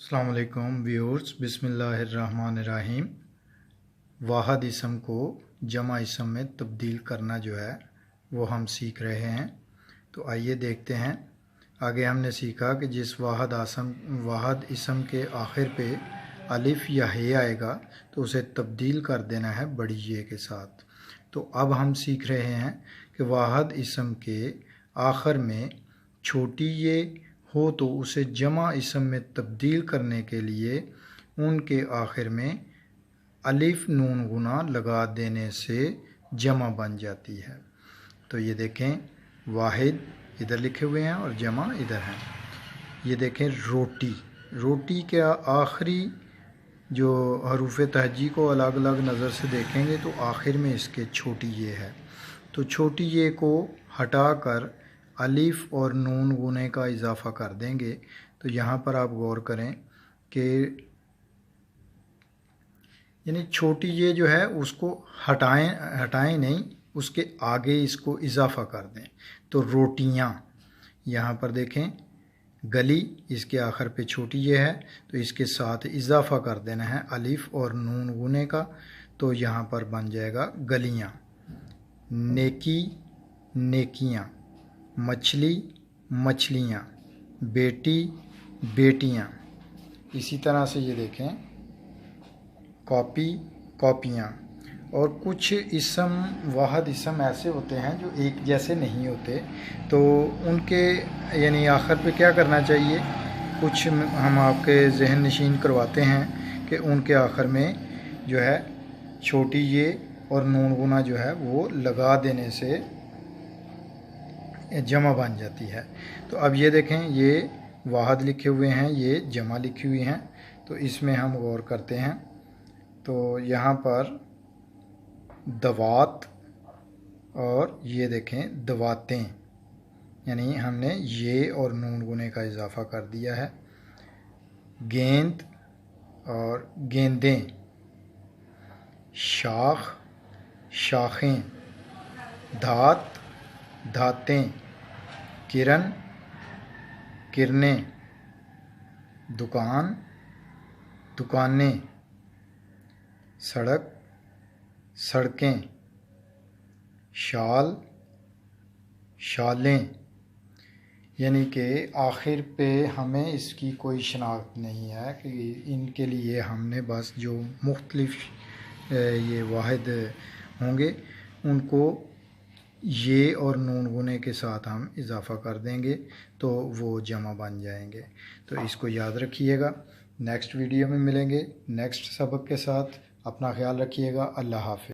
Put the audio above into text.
अस्सलाम वालेकुम व्यूअर्स, बिस्मिल्लाहिर्रहमानिर्रहीम। वाहद इसम को जमा इसम में तब्दील करना जो है वो हम सीख रहे हैं। तो आइए देखते हैं। आगे हमने सीखा कि जिस वाहद इसम के आखिर पे अलिफ या हे आएगा तो उसे तब्दील कर देना है बड़ी ये के साथ। तो अब हम सीख रहे हैं कि वाहद इसम के आखिर में छोटी ये हो तो उसे जमा इसम में तब्दील करने के लिए उनके आखिर में अलिफ नून गुना लगा देने से जमा बन जाती है। तो ये देखें, वाहिद इधर लिखे हुए हैं और जमा इधर है। ये देखें, रोटी, रोटी के आखिरी जो हरूफ तहजी को अलग अलग नज़र से देखेंगे तो आखिर में इसके छोटी ये है। तो छोटी ये को हटाकर अलिफ और नून गुने का इजाफ़ा कर देंगे। तो यहाँ पर आप गौर करें कि यानी छोटी ये जो है उसको हटाएं नहीं, उसके आगे इसको इजाफ़ा कर दें। तो रोटियाँ, यहाँ पर देखें, गली इसके आखिर पे छोटी ये है तो इसके साथ इजाफ़ा कर देना है अलिफ और नून गुने का। तो यहाँ पर बन जाएगा गलियाँ। नेकी, नेकियाँ। मछली, मछलियाँ। बेटी, बेटियाँ। इसी तरह से ये देखें, कॉपी, कॉपियाँ। और कुछ इसम, वाहद इसम ऐसे होते हैं जो एक जैसे नहीं होते, तो उनके यानी आखिर पे क्या करना चाहिए, कुछ हम आपके जहन नशीन करवाते हैं कि उनके आखिर में जो है छोटी ये और नून गुना जो है वो लगा देने से जमा बन जाती है। तो अब ये देखें, ये वाहद लिखे हुए हैं, ये जमा लिखी हुई हैं। तो इसमें हम गौर करते हैं तो यहाँ पर दवात और ये देखें दवातें, यानी हमने ये और नून गुने का इजाफ़ा कर दिया है। गेंद और गेंदें। शाख, शाखें। धात, धातें। किरण, किरणें। दुकान, दुकानें। सड़क, सड़कें। शाल, शालें। यानी कि आखिर पे हमें इसकी कोई शनाख्त नहीं है कि इनके लिए हमने बस जो मुख्तलिफ ये वाहिद होंगे उनको ये और नून गुने के साथ हम इजाफ़ा कर देंगे तो वो जमा बन जाएंगे। तो इसको याद रखिएगा। नेक्स्ट वीडियो में मिलेंगे नेक्स्ट सबक के साथ। अपना ख्याल रखिएगा। अल्लाह हाफ़िज़।